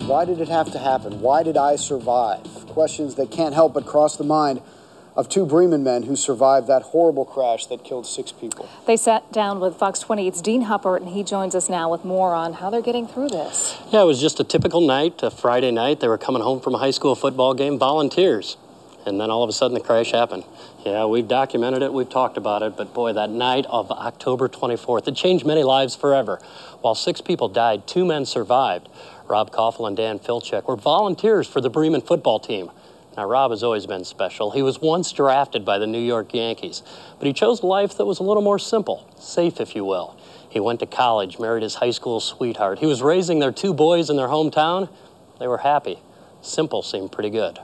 Why did it have to happen? Why did I survive? Questions that can't help but cross the mind of two Bremen men who survived that horrible crash that killed 6 people. They sat down with Fox 28's Dean Huppert, and he joins us now with more on how they're getting through this. Yeah, it was just a typical night, a Friday night. They were coming home from a high school football game, volunteers. And then all of a sudden the crash happened. Yeah, we've documented it, we've talked about it, but boy, that night of October 24th, it changed many lives forever. While 6 people died, 2 men survived. Rob Koffel and Dan Filchek were volunteers for the Bremen football team. Now, Rob has always been special. He was once drafted by the New York Yankees, but he chose a life that was a little more simple, safe, if you will. He went to college, married his high school sweetheart. He was raising their 2 boys in their hometown. They were happy. Simple seemed pretty good.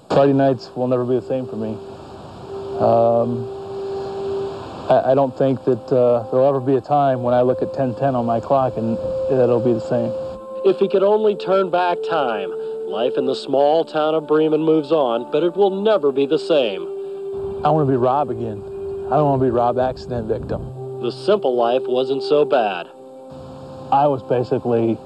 Friday nights will never be the same for me. I don't think that there'll ever be a time when I look at 10:10 on my clock and it'll be the same. If he could only turn back time, life in the small town of Bremen moves on, but it will never be the same. I want to be Rob again. I don't want to be Rob accident victim. The simple life wasn't so bad. I was basically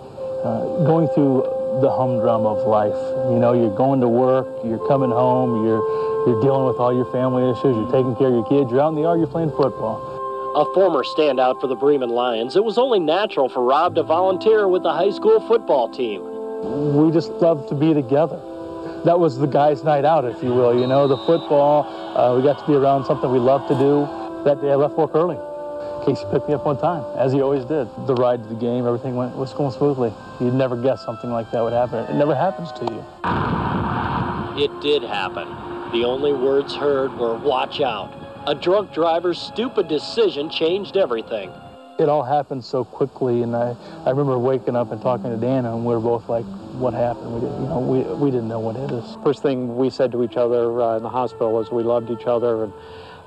going through the humdrum of life. You know, you're going to work, you're coming home, you're dealing with all your family issues, you're taking care of your kids, you're out in the yard, you're playing football. A former standout for the Bremen Lions, it was only natural for Rob to volunteer with the high school football team. We just loved to be together. That was the guys' night out, if you will. You know, the football, we got to be around something we loved to do. That day I left work early. Casey picked me up on time, as he always did. The ride to the game, everything was going smoothly. You'd never guess something like that would happen. It never happens to you. It did happen. The only words heard were, "Watch out." A drunk driver's stupid decision changed everything. It all happened so quickly, and I remember waking up and talking to Dan, and we were both like, what happened? We didn't know what hit us. First thing we said to each other in the hospital was we loved each other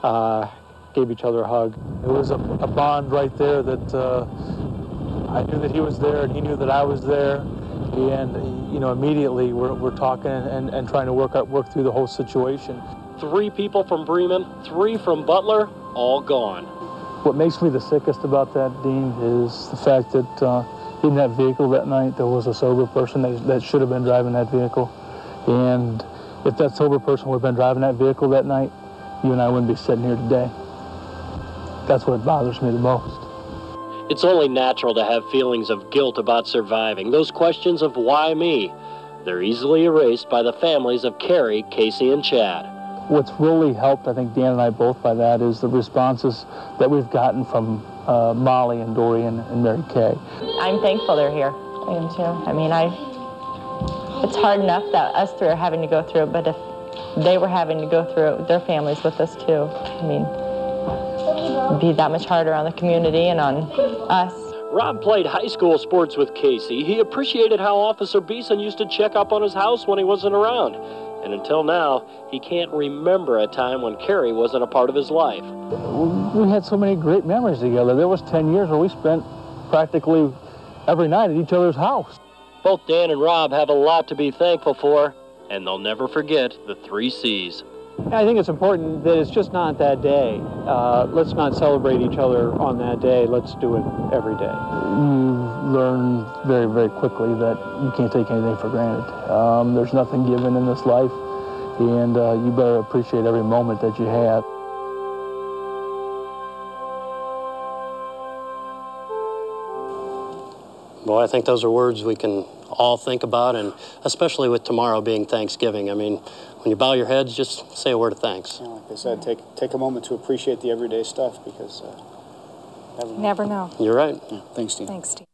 and gave each other a hug. It was a bond right there that I knew that he was there and he knew that I was there. And, you know, immediately we're talking and trying to work through the whole situation. 3 people from Bremen, 3 from Butler, all gone. What makes me the sickest about that, Dean, is the fact that in that vehicle that night, there was a sober person that should have been driving that vehicle. And if that sober person would have been driving that vehicle that night, you and I wouldn't be sitting here today. That's what bothers me the most. It's only natural to have feelings of guilt about surviving. Those questions of why me, they're easily erased by the families of Carrie, Casey, and Chad. What's really helped, I think Dan and I both, by that is the responses that we've gotten from Molly and Dorian and Mary Kay. I'm thankful they're here. I am too. I mean, it's hard enough that us 3 are having to go through it, but if they were having to go through it with their families with us too, I mean, it'd be that much harder on the community and on us. Rob played high school sports with Casey. He appreciated how Officer Beeson used to check up on his house when he wasn't around. And until now, he can't remember a time when Carrie wasn't a part of his life. We had so many great memories together. There was 10 years where we spent practically every night at each other's house. Both Dan and Rob have a lot to be thankful for, and they'll never forget the 3 C's. I think it's important that it's just not that day. Let's not celebrate each other on that day. Let's do it every day. You learn very, very quickly that you can't take anything for granted. There's nothing given in this life, and you better appreciate every moment that you have. Well, I think those are words we can all think about, and especially with tomorrow being Thanksgiving. I mean, when you bow your heads, just say a word of thanks. Yeah, like I said, take a moment to appreciate the everyday stuff because never know. You're right. Yeah, thanks, Dean. Thanks, Steve.